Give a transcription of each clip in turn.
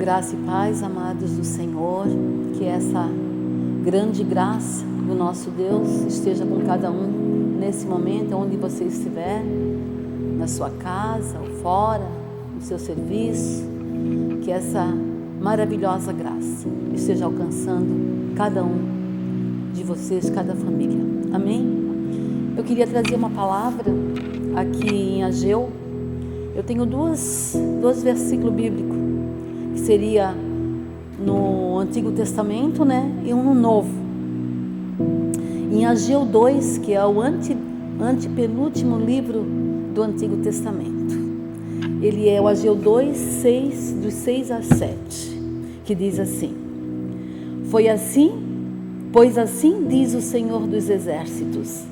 Graça e paz, amados do Senhor, que essa grande graça do nosso Deus esteja com cada um nesse momento, onde você estiver, na sua casa ou fora, no seu serviço, que essa maravilhosa graça esteja alcançando cada um de vocês, cada família. Amém? Eu queria trazer uma palavra aqui em Ageu. Eu tenho dois versículos bíblicos, que seria no Antigo Testamento, né? E um no Novo. Em Ageu 2, que é o antepenúltimo livro do Antigo Testamento. Ele é o Ageu 2, 6, dos 6 a 7, que diz assim: Pois assim diz o Senhor dos Exércitos: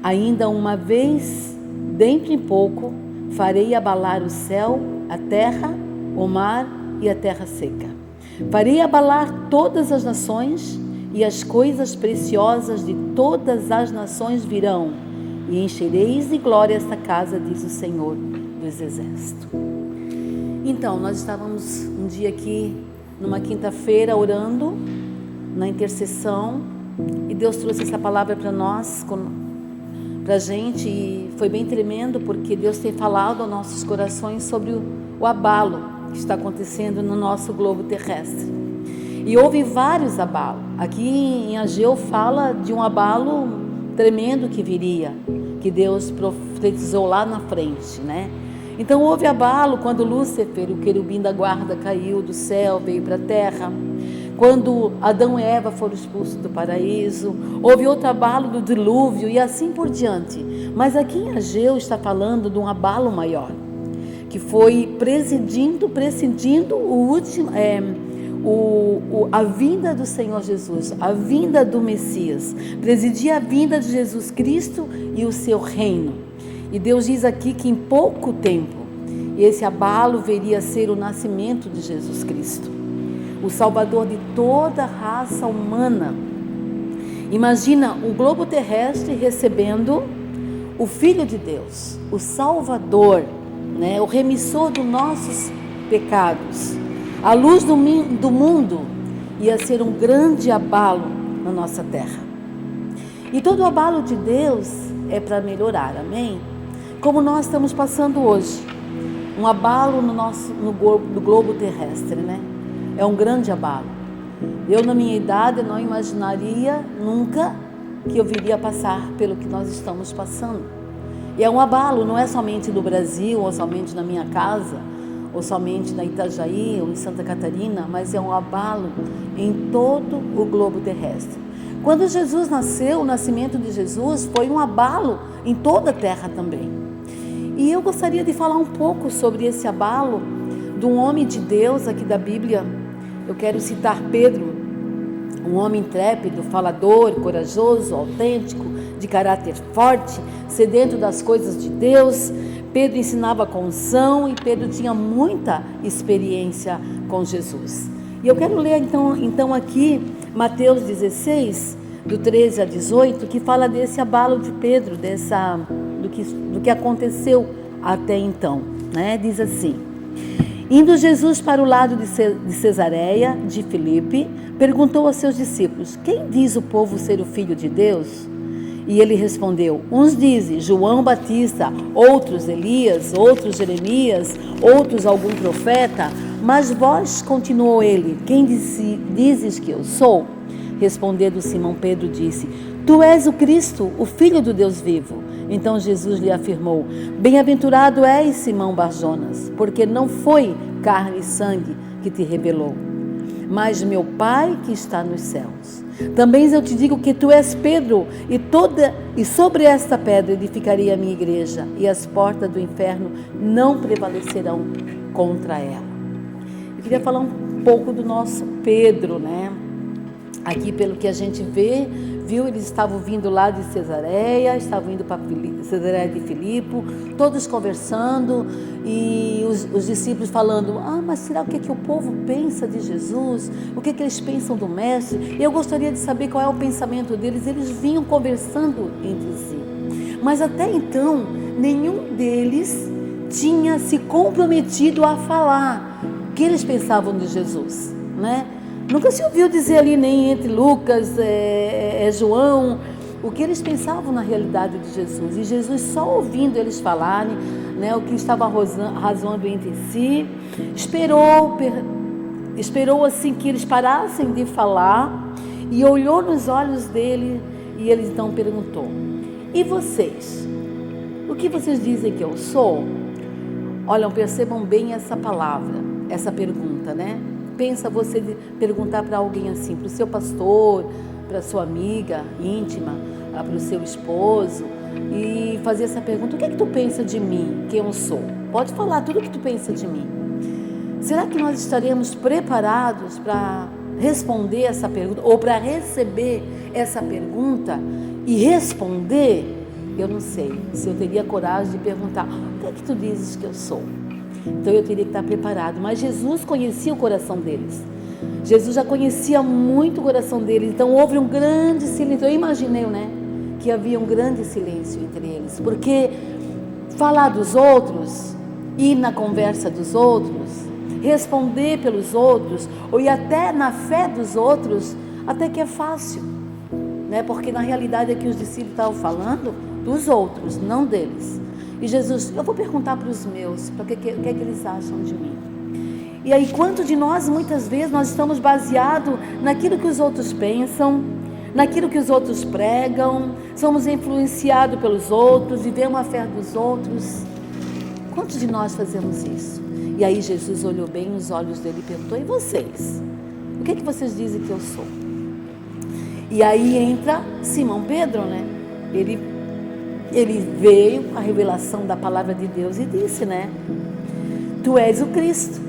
ainda uma vez, dentro em pouco, farei abalar o céu, a terra, o mar e a terra seca. Farei abalar todas as nações, e as coisas preciosas de todas as nações virão, e enchereis de glória esta casa, diz o Senhor dos Exércitos. Então, nós estávamos um dia aqui, numa quinta-feira, orando, na intercessão, e Deus trouxe essa palavra para nós, para a gente, e foi bem tremendo, porque Deus tem falado aos nossos corações sobre o abalo que está acontecendo no nosso globo terrestre. E houve vários abalos. Aqui em Ageu fala de um abalo tremendo que viria, que Deus profetizou lá na frente, né? Então houve abalo quando Lúcifer, o querubim da guarda, caiu do céu, veio para a terra. Quando Adão e Eva foram expulsos do paraíso, houve outro abalo do dilúvio e assim por diante. Mas aqui em Ageu está falando de um abalo maior, que foi presidindo a vinda do Senhor Jesus, a vinda do Messias, presidia a vinda de Jesus Cristo e o seu reino. E Deus diz aqui que em pouco tempo, esse abalo veria a ser o nascimento de Jesus Cristo, o Salvador de toda a raça humana. Imagina o globo terrestre recebendo o Filho de Deus, o Salvador, né? O remissor dos nossos pecados, a luz do mundo. Ia ser um grande abalo na nossa terra. E todo o abalo de Deus é para melhorar, amém? Como nós estamos passando hoje, um abalo no globo terrestre, né? É um grande abalo. Eu, na minha idade, não imaginaria nunca que eu viria passar pelo que nós estamos passando. E é um abalo, não é somente no Brasil, ou somente na minha casa, ou somente na Itajaí, ou em Santa Catarina, mas é um abalo em todo o globo terrestre. Quando Jesus nasceu, o nascimento de Jesus foi um abalo em toda a terra também. E eu gostaria de falar um pouco sobre esse abalo de um homem de Deus aqui da Bíblia. Eu quero citar Pedro, um homem intrépido, falador, corajoso, autêntico, de caráter forte, sedento das coisas de Deus. Pedro ensinava com unção e Pedro tinha muita experiência com Jesus. E eu quero ler então aqui Mateus 16, do 13 a 18, que fala desse abalo de Pedro, do que aconteceu até então, né? Diz assim: indo Jesus para o lado de Cesareia de Filipe, perguntou aos seus discípulos: quem diz o povo ser o Filho de Deus? E ele respondeu: uns dizem João Batista, outros Elias, outros Jeremias, outros algum profeta. Mas vós, continuou ele, quem dizes que eu sou? Respondendo Simão Pedro disse: tu és o Cristo, o Filho do Deus vivo. Então Jesus lhe afirmou: bem-aventurado és, Simão Barjonas, porque não foi carne e sangue que te revelou, mas meu Pai que está nos céus. Também eu te digo que tu és Pedro, e sobre esta pedra edificarei a minha igreja, e as portas do inferno não prevalecerão contra ela. Eu queria falar um pouco do nosso Pedro, né? Aqui, pelo que a gente viu, eles estavam vindo lá de Cesareia, estavam indo para Cesareia de Filipe, todos conversando, e os discípulos falando: mas será o que o povo pensa de Jesus? O que eles pensam do Mestre? Eu gostaria de saber qual é o pensamento deles. Eles vinham conversando entre si, mas até então, nenhum deles tinha se comprometido a falar que eles pensavam de Jesus, né? Nunca se ouviu dizer ali, nem entre Lucas, João, o que eles pensavam na realidade de Jesus. E Jesus, só ouvindo eles falarem, né, o que estava razoando entre si, esperou assim que eles parassem de falar e olhou nos olhos dele, e ele então perguntou: e vocês? O que vocês dizem que eu sou? Olha, percebam bem essa palavra, essa pergunta, né? Pensa você perguntar para alguém assim, para o seu pastor, para sua amiga íntima, para o seu esposo, e fazer essa pergunta: o que é que tu pensa de mim, quem eu sou? Pode falar tudo o que tu pensa de mim. Será que nós estaremos preparados para responder essa pergunta, ou para receber essa pergunta e responder? Eu não sei se eu teria coragem de perguntar: o que é que tu dizes que eu sou? Então eu teria que estar preparado. Mas Jesus conhecia o coração deles. Jesus já conhecia muito o coração deles. Então houve um grande silêncio. Eu imaginei, né, que havia um grande silêncio entre eles. Porque falar dos outros, ir na conversa dos outros, responder pelos outros, ou ir até na fé dos outros, até que é fácil, né? Porque na realidade é que os discípulos estavam falando dos outros, não deles. E Jesus: eu vou perguntar para os meus, o que é que eles acham de mim. E aí, quanto de nós, muitas vezes, nós estamos baseados naquilo que os outros pensam, naquilo que os outros pregam, somos influenciados pelos outros, vivemos a fé dos outros. Quantos de nós fazemos isso? E aí Jesus olhou bem nos olhos dele e perguntou: e vocês? O que é que vocês dizem que eu sou? E aí entra Simão Pedro, né? Ele veio com a revelação da palavra de Deus e disse, né? Tu és o Cristo,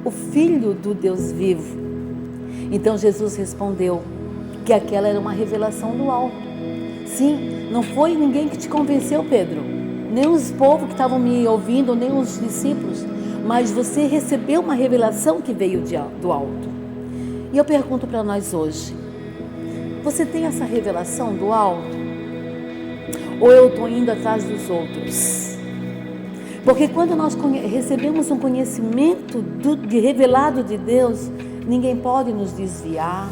o Filho do Deus vivo. Então Jesus respondeu que aquela era uma revelação do alto. Sim, não foi ninguém que te convenceu, Pedro, nem os povos que estavam me ouvindo, nem os discípulos, mas você recebeu uma revelação que veio do alto. E eu pergunto para nós hoje: você tem essa revelação do alto? Ou eu estou indo atrás dos outros? Porque quando nós recebemos um conhecimento revelado de Deus, ninguém pode nos desviar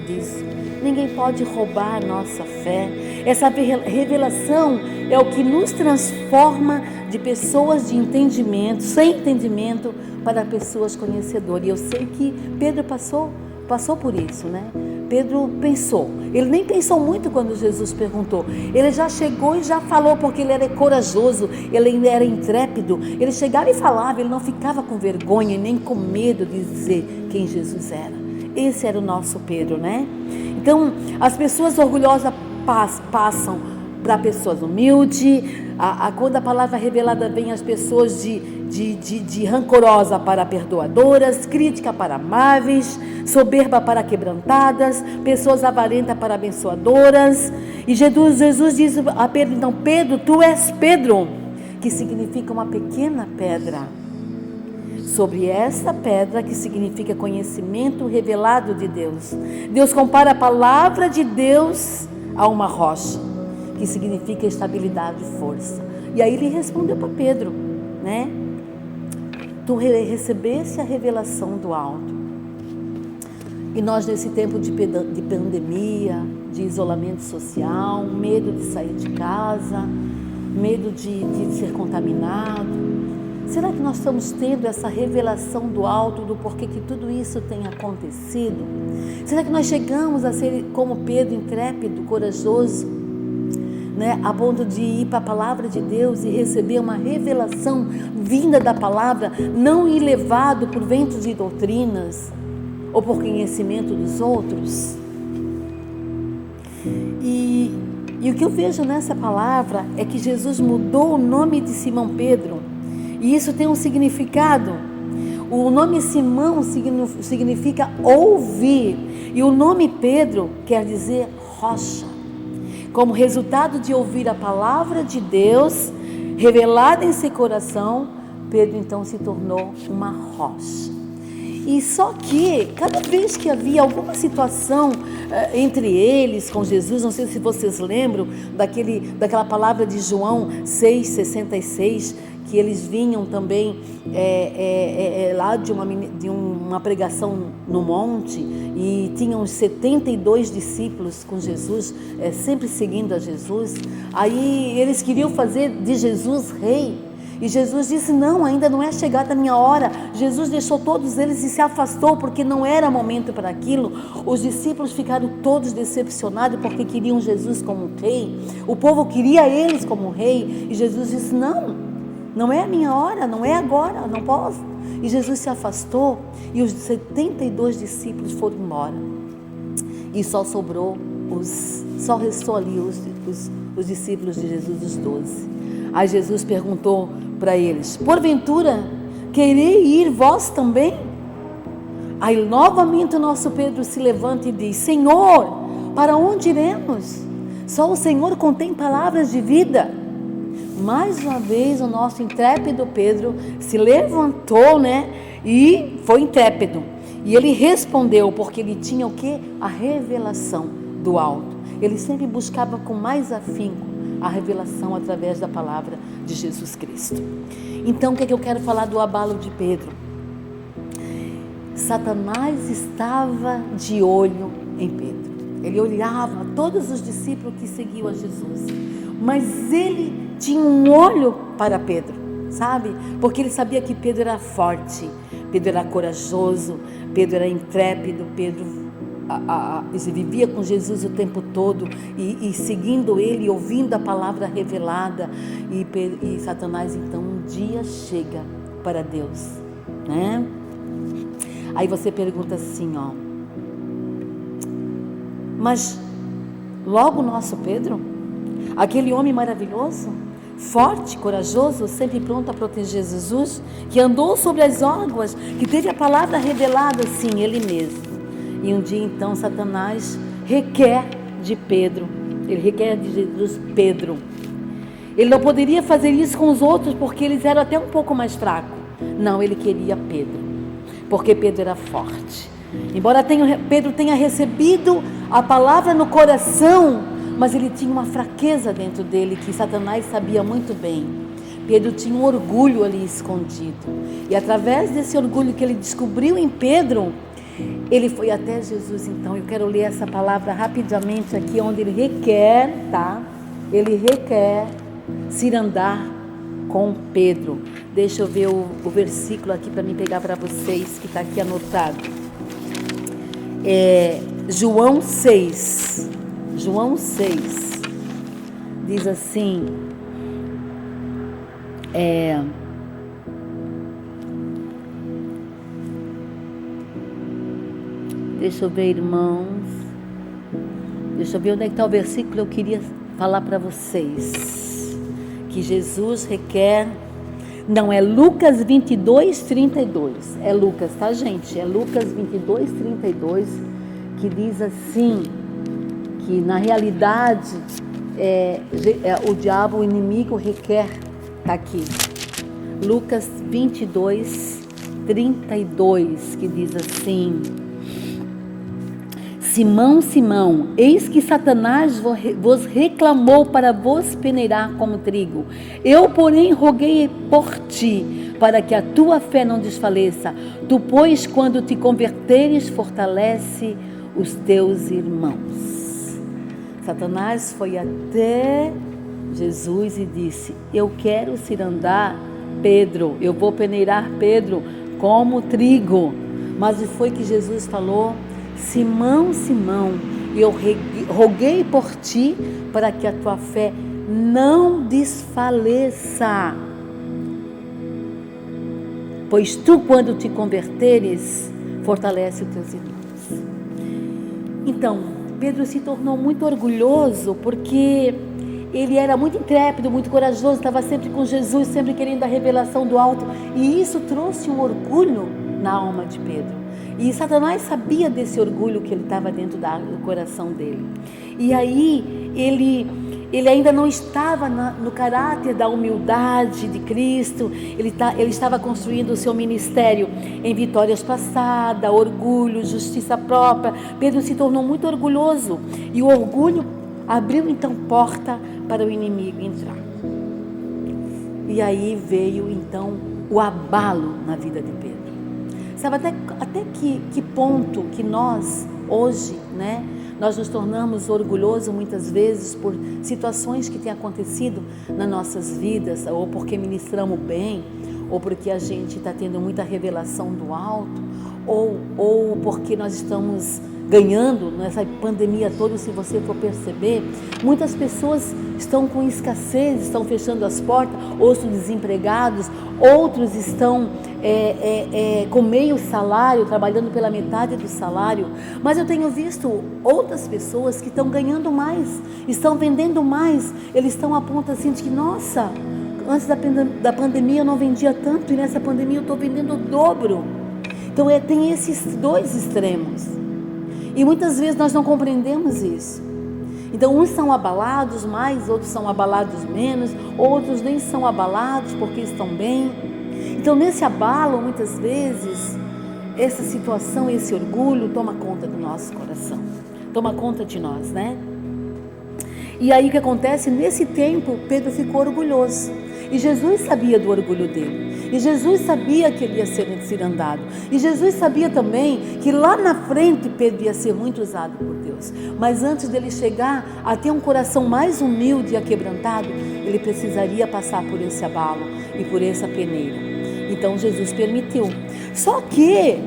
disso. Ninguém pode roubar a nossa fé. Essa revelação é o que nos transforma de pessoas de entendimento, sem entendimento, para pessoas conhecedoras. E eu sei que Pedro passou por isso, né? Pedro pensou. Ele nem pensou muito quando Jesus perguntou. Ele já chegou e já falou, porque ele era corajoso, ele era intrépido. Ele chegava e falava, ele não ficava com vergonha e nem com medo de dizer quem Jesus era. Esse era o nosso Pedro, né? Então, as pessoas orgulhosas passam para pessoas humildes. Quando a palavra revelada vem, as pessoas de rancorosa para perdoadoras, crítica para amáveis, soberba para quebrantadas, pessoas avarentas para abençoadoras. E Jesus diz a Pedro: então, Pedro, tu és Pedro, que significa uma pequena pedra. Sobre essa pedra, que significa conhecimento revelado de Deus. Deus compara a palavra de Deus a uma rocha, que significa estabilidade e força. E aí ele respondeu para Pedro, né? Tu recebesse a revelação do alto. E nós, nesse tempo de pandemia, de isolamento social, medo de sair de casa, medo de ser contaminado, será que nós estamos tendo essa revelação do alto, do porquê que tudo isso tem acontecido? Será que nós chegamos a ser como Pedro, intrépido, corajoso, né, a ponto de ir para a palavra de Deus e receber uma revelação vinda da palavra, não ir levado por ventos de doutrinas ou por conhecimento dos outros? E o que eu vejo nessa palavra é que Jesus mudou o nome de Simão Pedro, e isso tem um significado. O nome Simão significa ouvir, e o nome Pedro quer dizer rocha. Como resultado de ouvir a palavra de Deus revelada em seu coração, Pedro então se tornou uma rocha. E só que cada vez que havia alguma situação entre eles com Jesus, não sei se vocês lembram daquela palavra de João 6,66, que eles vinham também lá de uma pregação no monte, e tinham 72 discípulos com Jesus, sempre seguindo a Jesus. Aí eles queriam fazer de Jesus rei, e Jesus disse: não, ainda não é chegada a minha hora. Jesus deixou todos eles e se afastou, porque não era momento para aquilo. Os discípulos ficaram todos decepcionados, porque queriam Jesus como rei. O povo queria eles como rei, e Jesus disse: não é a minha hora, não é agora, não posso. E Jesus se afastou, e os 72 discípulos foram embora, e só restou ali os discípulos de Jesus, os 12. Aí Jesus perguntou para eles: porventura querei ir vós também? Aí novamente o nosso Pedro se levanta e diz: Senhor, para onde iremos? Só o Senhor contém palavras de vida. Mais uma vez o nosso intrépido Pedro se levantou, e foi intrépido. E ele respondeu, porque ele tinha o quê? A revelação do alto. Ele sempre buscava com mais afinco a revelação através da palavra de Jesus Cristo. Então, o que eu quero falar do abalo de Pedro? Satanás estava de olho em Pedro. Ele olhava todos os discípulos que seguiam a Jesus, mas ele tinha um olho para Pedro, sabe? Porque ele sabia que Pedro era forte, Pedro era corajoso, Pedro era intrépido, Pedro vivia com Jesus o tempo todo, e seguindo ele, ouvindo a palavra revelada. E Satanás então um dia chega para Deus, Aí você pergunta assim, mas logo o nosso Pedro, aquele homem maravilhoso, forte, corajoso, sempre pronto a proteger Jesus, que andou sobre as águas, que teve a palavra revelada, sim, ele mesmo. E um dia então Satanás requer de Pedro, ele requer de Jesus Pedro. Ele não poderia fazer isso com os outros, porque eles eram até um pouco mais fracos. Não, ele queria Pedro, porque Pedro era forte. Embora Pedro tenha recebido a palavra no coração, mas ele tinha uma fraqueza dentro dele, que Satanás sabia muito bem. Pedro tinha um orgulho ali escondido, e através desse orgulho que ele descobriu em Pedro, ele foi até Jesus. Então eu quero ler essa palavra rapidamente aqui, onde ele requer, Ele requer se ir andar com Pedro. Deixa eu ver o versículo aqui para me pegar para vocês, que está aqui anotado. João 6, diz assim, deixa eu ver, irmãos, deixa eu ver onde é que está o versículo. Eu queria falar para vocês que Jesus requer, não é Lucas 22, 32, é Lucas, tá, gente? É Lucas 22, 32, que diz assim, que na realidade o diabo, o inimigo, requer, tá aqui, Lucas 22, 32, que diz assim: Simão, Simão, eis que Satanás vos reclamou para vos peneirar como trigo. Eu, porém, roguei por ti, para que a tua fé não desfaleça. Tu, pois, quando te converteres, fortalece os teus irmãos. Satanás foi até Jesus e disse: eu quero cirandar Pedro, eu vou peneirar Pedro como trigo. Mas foi que Jesus falou: Simão, Simão, eu roguei por ti para que a tua fé não desfaleça. Pois tu, quando te converteres, fortalece os teus irmãos. Então, Pedro se tornou muito orgulhoso, porque ele era muito intrépido, muito corajoso, estava sempre com Jesus, sempre querendo a revelação do alto, e isso trouxe um orgulho na alma de Pedro. E Satanás sabia desse orgulho que ele estava dentro do coração dele. E aí ele ainda não estava no caráter da humildade de Cristo. Ele estava construindo o seu ministério em vitórias passadas, orgulho, justiça própria. Pedro se tornou muito orgulhoso, e o orgulho abriu então porta para o inimigo entrar. E aí veio então o abalo na vida de Pedro. Sabe até que ponto que nós hoje, né, nós nos tornamos orgulhosos muitas vezes por situações que têm acontecido nas nossas vidas, ou porque ministramos bem, ou porque a gente está tendo muita revelação do alto, ou porque nós estamos ganhando nessa pandemia toda. Se você for perceber, muitas pessoas estão com escassez, estão fechando as portas, outros desempregados, outros estão com meio salário, trabalhando pela metade do salário. Mas eu tenho visto outras pessoas que estão ganhando mais, estão vendendo mais. Eles estão a ponto assim de que, nossa, antes da pandemia eu não vendia tanto, e nessa pandemia eu estou vendendo o dobro. Então tem esses dois extremos. E muitas vezes nós não compreendemos isso. Então uns são abalados mais, outros são abalados menos, outros nem são abalados porque estão bem. Então nesse abalo, muitas vezes, essa situação, esse orgulho toma conta do nosso coração, toma conta de nós, né? E aí o que acontece? Nesse tempo, Pedro ficou orgulhoso. E Jesus sabia do orgulho dele. E Jesus sabia que ele ia ser cirandado. E Jesus sabia também que lá na frente Pedro ia ser muito usado por Deus. Mas antes dele chegar a ter um coração mais humilde e aquebrantado, ele precisaria passar por esse abalo e por essa peneira. Então Jesus permitiu. Só que,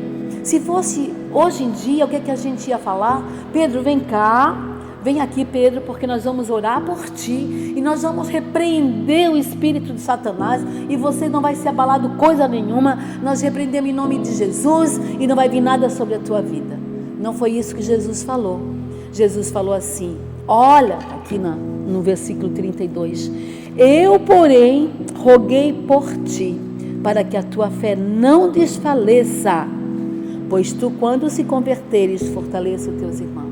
se fosse hoje em dia, o que a gente ia falar? Pedro, vem cá. Vem aqui, Pedro, porque nós vamos orar por ti e nós vamos repreender o espírito de Satanás e você não vai ser abalado coisa nenhuma. Nós repreendemos em nome de Jesus e não vai vir nada sobre a tua vida. Não foi isso que Jesus falou. Jesus falou assim, olha, aqui no versículo 32, eu, porém, roguei por ti, para que a tua fé não desfaleça, pois tu, quando se converteres, fortaleça os teus irmãos.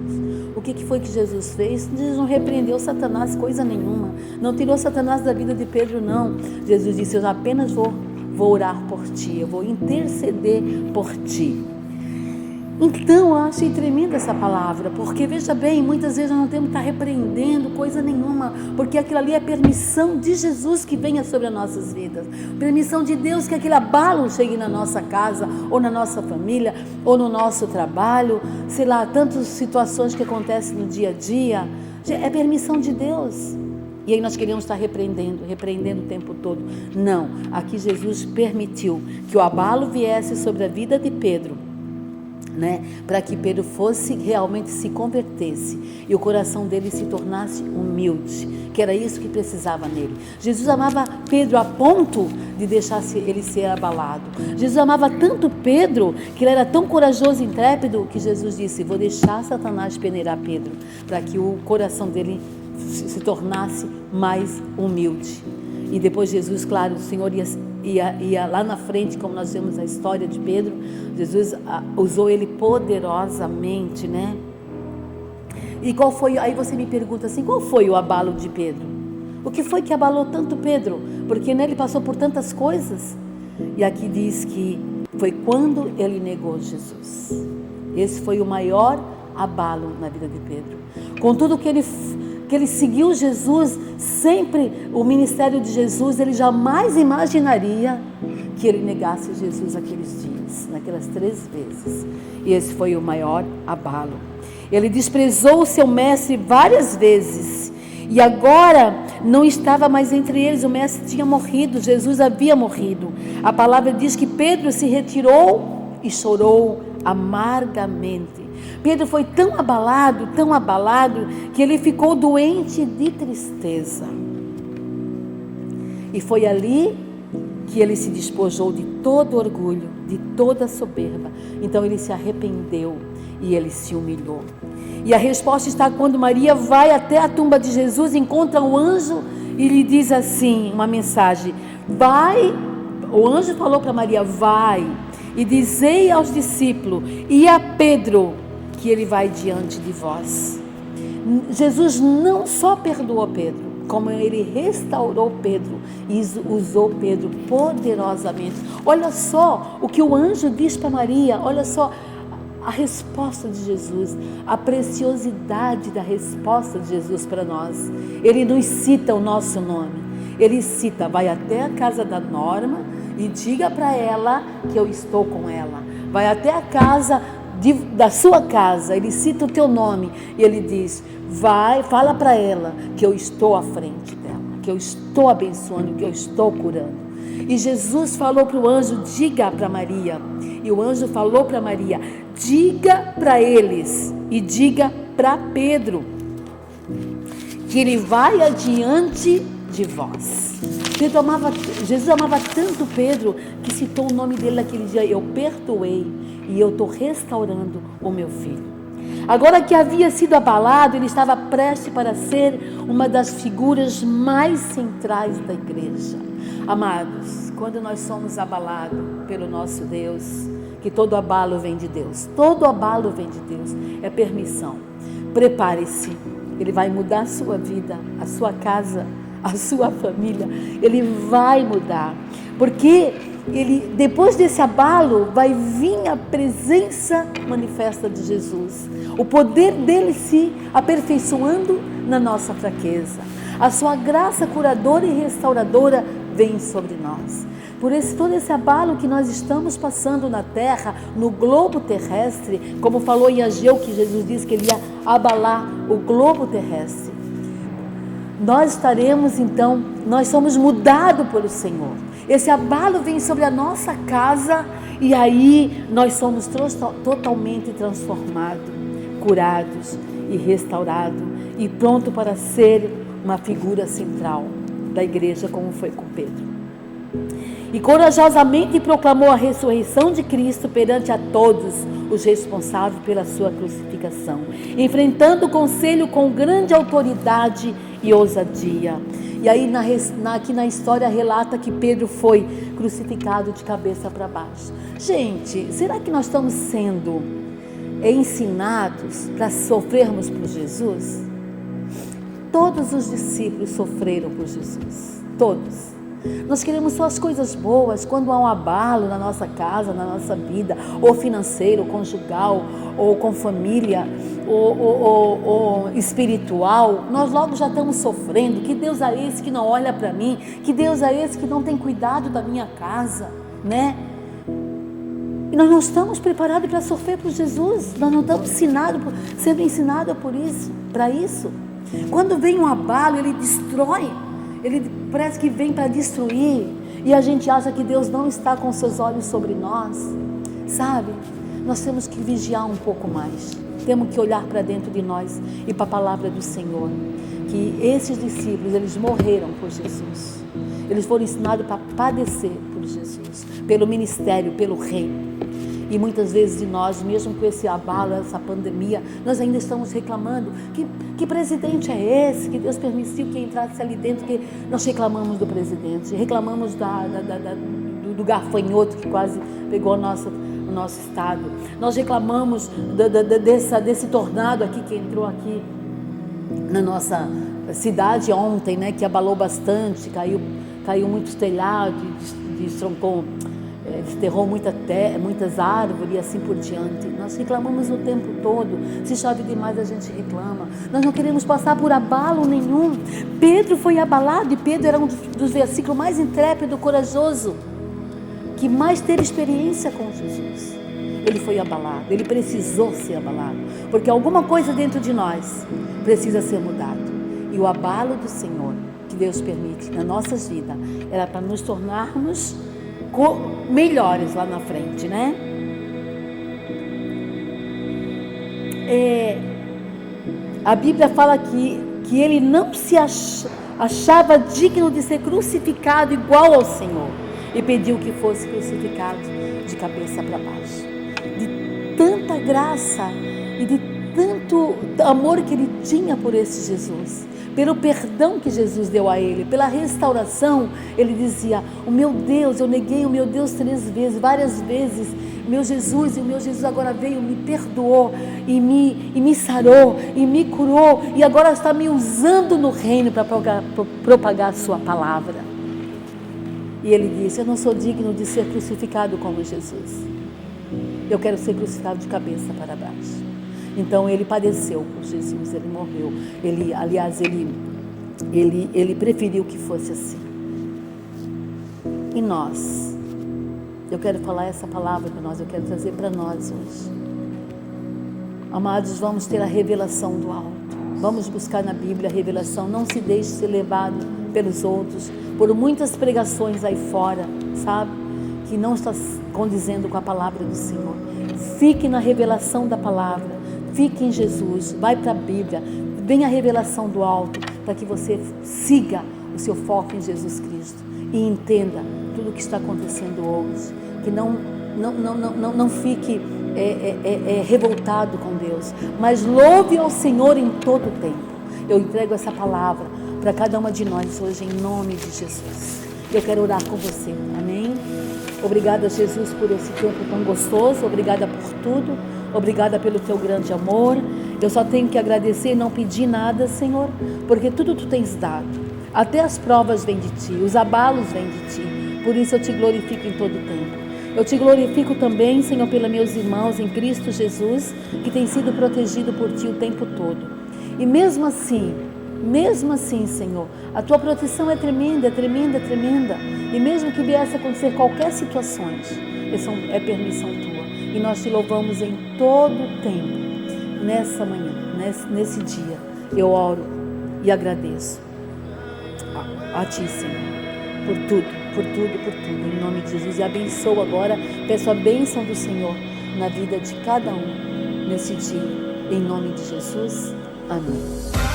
O que foi que Jesus fez? Jesus não repreendeu Satanás coisa nenhuma, não tirou Satanás da vida de Pedro, não. Jesus disse, eu apenas vou orar por ti, eu vou interceder por ti. Então eu achei tremenda essa palavra, porque veja bem, muitas vezes nós não temos que estar repreendendo coisa nenhuma, porque aquilo ali é permissão de Jesus que venha sobre as nossas vidas, permissão de Deus que aquele abalo chegue na nossa casa, ou na nossa família, ou no nosso trabalho, sei lá, tantas situações que acontecem no dia a dia, é permissão de Deus. E aí nós queríamos estar repreendendo o tempo todo. Não, aqui Jesus permitiu que o abalo viesse sobre a vida de Pedro, né, para que Pedro realmente se convertesse e o coração dele se tornasse humilde, que era isso que precisava nele. Jesus amava Pedro a ponto de deixar ele ser abalado. Jesus amava tanto Pedro, que ele era tão corajoso e intrépido, que Jesus disse, vou deixar Satanás peneirar Pedro, para que o coração dele se tornasse mais humilde. E depois Jesus, claro, o Senhor ia lá na frente, como nós vemos a história de Pedro, Jesus usou ele poderosamente, né? E qual foi, aí você me pergunta assim, qual foi o abalo de Pedro? O que foi que abalou tanto Pedro? Porque ele passou por tantas coisas. E aqui diz que foi quando ele negou Jesus. Esse foi o maior abalo na vida de Pedro. Contudo que ele seguiu Jesus, sempre o ministério de Jesus, ele jamais imaginaria que ele negasse Jesus aqueles dias, naquelas 3 vezes. E esse foi o maior abalo. Ele desprezou o seu mestre várias vezes, e agora não estava mais entre eles, o mestre tinha morrido, Jesus havia morrido. A palavra diz que Pedro se retirou e chorou amargamente. Pedro foi tão abalado, que ele ficou doente de tristeza. E foi ali que ele se despojou de todo orgulho, de toda soberba. Então ele se arrependeu e ele se humilhou. E a resposta está quando Maria vai até a tumba de Jesus, encontra o anjo e lhe diz assim, uma mensagem, vai, o anjo falou para Maria, vai e dizei aos discípulos e a Pedro que ele vai diante de vós. Jesus não só perdoou Pedro, como ele restaurou Pedro e usou Pedro poderosamente. Olha só o que o anjo diz para Maria, olha só a resposta de Jesus, a preciosidade da resposta de Jesus para nós. Ele nos cita o nosso nome, Ele cita: vai até a casa da Norma e diga para ela que eu estou com ela. Vai até a casa da sua casa, ele cita o teu nome e ele diz: vai, fala para ela que eu estou à frente dela, que eu estou abençoando, que eu estou curando. E Jesus falou para o anjo: diga para Maria. E o anjo falou para Maria: diga para eles e diga para Pedro que ele vai adiante de vós. Jesus amava tanto Pedro que citou o nome dele naquele dia: eu perdoei e eu estou restaurando o meu filho. Agora que havia sido abalado, ele estava prestes para ser uma das figuras mais centrais da igreja. Amados, quando nós somos abalados pelo nosso Deus, que todo abalo vem de Deus, todo abalo vem de Deus, é permissão. Prepare-se, ele vai mudar a sua vida, a sua casa, a sua família, ele vai mudar, porque ele, depois desse abalo, vai vir a presença manifesta de Jesus, o poder dele se aperfeiçoando na nossa fraqueza, a sua graça curadora e restauradora vem sobre nós. Por todo esse abalo que nós estamos passando na terra, no globo terrestre, como falou em Ageu, que Jesus disse que ele ia abalar o globo terrestre, nós estaremos então, nós somos mudados pelo Senhor. Esse abalo vem sobre a nossa casa e aí nós somos totalmente transformados, curados e restaurados e pronto para ser uma figura central da igreja, como foi com Pedro. E corajosamente proclamou a ressurreição de Cristo perante a todos os responsáveis pela sua crucificação, enfrentando o conselho com grande autoridade e ousadia. E aí aqui na história relata que Pedro foi crucificado de cabeça para baixo. Gente, será que nós estamos sendo ensinados para sofrermos por Jesus? Todos os discípulos sofreram por Jesus, todos. Nós queremos só as coisas boas. Quando há um abalo na nossa casa, na nossa vida, ou financeiro, ou conjugal, ou com família, ou espiritual, nós logo já estamos sofrendo. Que Deus é esse que não olha para mim? Que Deus é esse que não tem cuidado da minha casa, né? E nós não estamos preparados para sofrer por Jesus. Nós não estamos sendo ensinados para isso. Quando vem um abalo, ele destrói. Ele parece que vem para destruir, e a gente acha que Deus não está com seus olhos sobre nós, sabe? Nós temos que vigiar um pouco mais, temos que olhar para dentro de nós e para a palavra do Senhor, que esses discípulos, eles morreram por Jesus, eles foram ensinados para padecer por Jesus, pelo ministério, pelo reino. E muitas vezes de nós, mesmo com esse abalo, essa pandemia, nós ainda estamos reclamando: que presidente é esse? Que Deus permitiu que entrasse ali dentro, que nós reclamamos do presidente, reclamamos do gafanhoto que quase pegou o nosso estado. Nós reclamamos desse tornado aqui que entrou aqui na nossa cidade ontem, né, que abalou bastante, caiu muitos telhados, destroncou, desterrou muitas árvores e assim por diante. Nós reclamamos o tempo todo. Se chove demais, a gente reclama. Nós não queremos passar por abalo nenhum. Pedro foi abalado, e Pedro era um dos versículos mais intrépido, corajoso, que mais teve experiência com Jesus. Ele foi abalado, ele precisou ser abalado, porque alguma coisa dentro de nós precisa ser mudado. E o abalo do Senhor, que Deus permite na nossas vidas, era para nos tornarmos melhores lá na frente, né? A Bíblia fala que ele não se achava digno de ser crucificado igual ao Senhor, e pediu que fosse crucificado de cabeça para baixo. De tanta graça e de tanto amor que ele tinha por esse Jesus, pelo perdão que Jesus deu a ele, pela restauração, ele dizia: o meu Deus, eu neguei o meu Deus 3 vezes, várias vezes, meu Jesus, e o meu Jesus agora veio, me perdoou, e me sarou, e me curou, e agora está me usando no reino para propagar a sua palavra. E ele disse: eu não sou digno de ser crucificado como Jesus, eu quero ser crucificado de cabeça para baixo. Então ele padeceu por Jesus, ele morreu, ele preferiu que fosse assim. em nós. Eu quero falar essa palavra para nós, eu quero trazer para nós hoje. Amados, vamos ter a revelação do alto. Vamos buscar na Bíblia a revelação. Não se deixe ser levado pelos outros, por muitas pregações aí fora, sabe? Que não está condizendo com a palavra do Senhor. Fique na revelação da palavra. Fique em Jesus. Vai para a Bíblia. Venha a revelação do alto, para que você siga o seu foco em Jesus Cristo e entenda tudo o que está acontecendo hoje. Que não fique revoltado com Deus, mas louve ao Senhor em todo o tempo. Eu entrego essa palavra para cada uma de nós hoje, em nome de Jesus. Eu quero orar com você, amém? Obrigada, Jesus, por esse tempo tão gostoso. Obrigada por tudo. Obrigada pelo teu grande amor. Eu só tenho que agradecer e não pedir nada, Senhor, porque tudo tu tens dado. Até as provas vêm de ti, os abalos vêm de ti. Por isso eu te glorifico em todo o tempo. Eu te glorifico também, Senhor, pelos meus irmãos em Cristo Jesus, que têm sido protegidos por ti o tempo todo. E mesmo assim, Senhor, a tua proteção é tremenda, é tremenda, é tremenda. E mesmo que viesse a acontecer qualquer situação, é permissão tua. E nós te louvamos em todo o tempo. Nessa manhã, nesse dia, eu oro e agradeço a ti, Senhor, por tudo, em nome de Jesus. E abençoo agora, peço a bênção do Senhor na vida de cada um nesse dia, em nome de Jesus. Amém.